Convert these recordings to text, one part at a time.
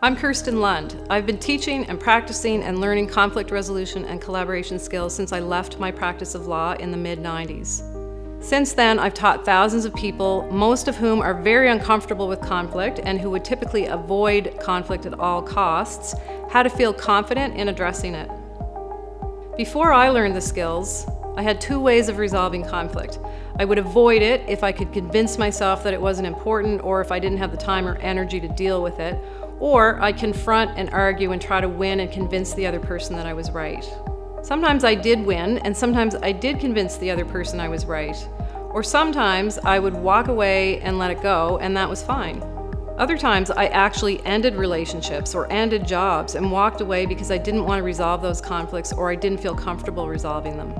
I'm Kirstin Lund. I've been teaching and practicing and learning conflict resolution and collaboration skills since I left my practice of law in the mid-90s. Since then, I've taught thousands of people, most of whom are very uncomfortable with conflict and who would typically avoid conflict at all costs, how to feel confident in addressing it. Before I learned the skills, I had two ways of resolving conflict. I would avoid it if I could convince myself that it wasn't important or if I didn't have the time or energy to deal with it, or I'd confront and argue and try to win and convince the other person that I was right. Sometimes I did win, and sometimes I did convince the other person I was right. Or sometimes I would walk away and let it go, and that was fine. Other times I actually ended relationships or ended jobs and walked away because I didn't want to resolve those conflicts or I didn't feel comfortable resolving them.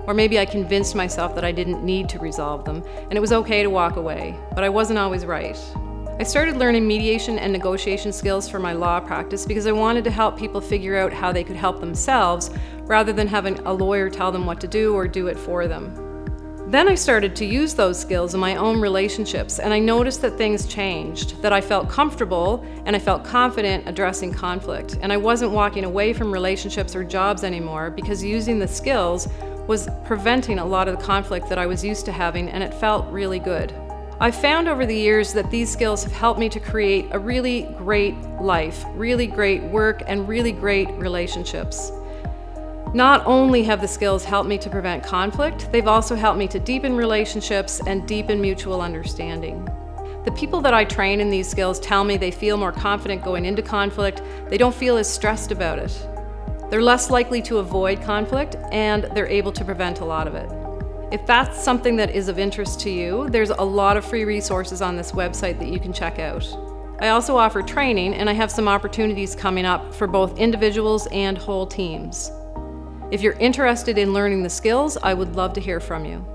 Or maybe I convinced myself that I didn't need to resolve them, and it was okay to walk away, but I wasn't always right. I started learning mediation and negotiation skills for my law practice because I wanted to help people figure out how they could help themselves rather than having a lawyer tell them what to do or do it for them. Then I started to use those skills in my own relationships, and I noticed that things changed, that I felt comfortable and I felt confident addressing conflict, and I wasn't walking away from relationships or jobs anymore because using the skills was preventing a lot of the conflict that I was used to having, and it felt really good. I've found over the years that these skills have helped me to create a really great life, really great work, and really great relationships. Not only have the skills helped me to prevent conflict, they've also helped me to deepen relationships and deepen mutual understanding. The people that I train in these skills tell me they feel more confident going into conflict, they don't feel as stressed about it. They're less likely to avoid conflict, and they're able to prevent a lot of it. If that's something that is of interest to you, there's a lot of free resources on this website that you can check out. I also offer training, and I have some opportunities coming up for both individuals and whole teams. If you're interested in learning the skills, I would love to hear from you.